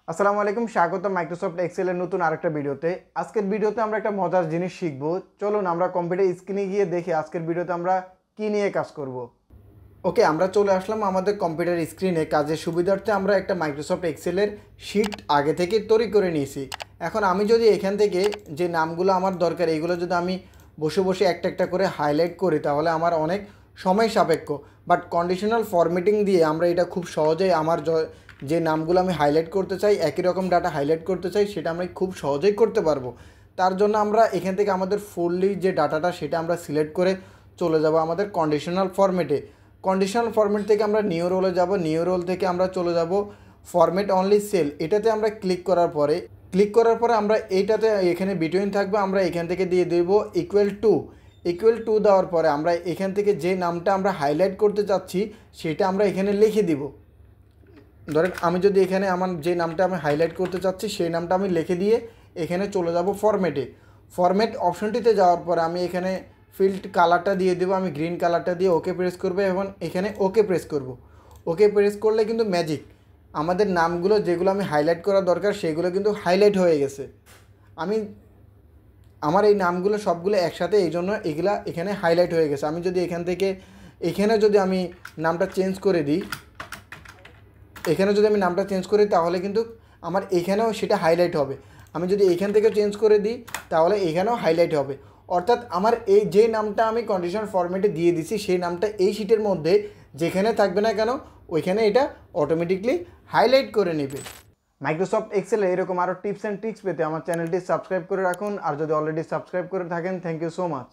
আসসালামু আলাইকুম, স্বাগত মাইক্রোসফট এক্সেলের নতুন আরেকটা ভিডিওতে। আজকের ভিডিওতে আমরা একটা মজার জিনিস শিখব। চলুন আমরা কম্পিউটার স্ক্রিনে গিয়ে দেখি আজকের ভিডিওতে আমরা কি নিয়ে কাজ করব। ওকে, আমরা চলে আসলাম আমাদের কম্পিউটার স্ক্রিনে। কাজের সুবিধার্থে আমরা একটা মাইক্রোসফট এক্সেলের শিট আগে থেকে তৈরি করে নিয়েছি। এখন আমি যদি এখান থেকে যে নামগুলো আমার দরকার এইগুলো যদি আমি বসে বসে একটা একটা করে হাইলাইট করি তাহলে আমার অনেক সময় সাপেক্ষ। বাট কন্ডিশনাল ফরম্যাটিং দিয়ে আমরা এটা খুব সহজেই আমার যে নামগুলো আমি হাইলাইট করতে চাই, একই রকম ডাটা হাইলাইট করতে চাই, সেটা আমরা খুব সহজেই করতে পারবো। তার জন্য আমরা এখান থেকে আমাদের ফুললি যে ডাটাটা সেটা আমরা সিলেক্ট করে চলে যাব আমাদের কন্ডিশনাল ফরম্যাটে। কন্ডিশনাল ফরম্যাট থেকে আমরা নিউ রোলে যাব, নিউ রোল থেকে আমরা চলে যাব ফরম্যাট অনলি সেল। এটাতে আমরা ক্লিক করার পরে আমরা এইটাতে এখানে বিটুইন থাকবে, আমরা এখান থেকে দিয়ে দেব ইকুয়াল টু দেওয়ার পরে আমরা এখান থেকে যে নামটা আমরা হাইলাইট করতে চাচ্ছি সেটা আমরা এখানে লিখে দিব। ধরেন আমি যদি এখানে আমার যে নামটা আমি হাইলাইট করতে চাচ্ছি সেই নামটা আমি লিখে দিয়ে এখানে চলে যাব ফরম্যাট অপশনটিতে যাওয়ার পরে আমি এখানে ফিল্ড কালারটা দিয়ে দেবো, আমি গ্রিন কালারটা দিয়ে ওকে প্রেস করবো এবং এখানে ওকে প্রেস করব। ওকে প্রেস করলে কিন্তু ম্যাজিক আমাদের নামগুলো যেগুলো আমি হাইলাইট করা দরকার সেগুলো কিন্তু হাইলাইট হয়ে গেছে। আমার এই নামগুলো সবগুলো একসাথে, এই জন্য এগুলা এখানে হাইলাইট হয়ে গেছে। আমি যদি এখান থেকে এখানে যদি আমি নামটা চেঞ্জ করে দিই, তাহলে কিন্তু আমার এখানেও সেটা হাইলাইট হবে। আমি যদি এখান থেকে চেঞ্জ করে দিই তাহলে এখানেও হাইলাইট হবে। অর্থাৎ আমার এই যে নামটা আমি কন্ডিশনাল ফরম্যাটে দিয়ে দিছি সেই নামটা এই শিটের মধ্যে যেখানে থাকবে না কেন ওইখানে এটা অটোমেটিকলি হাইলাইট করে নেবে। মাইক্রোসফট এক্সেলে এরকম আরও টিপস অ্যান্ড ট্রিক্স পেতে আমার চ্যানেলটি সাবস্ক্রাইব করে রাখুন। আর যদি অলরেডি সাবস্ক্রাইব করে থাকেন, থ্যাংক ইউ সো মাচ।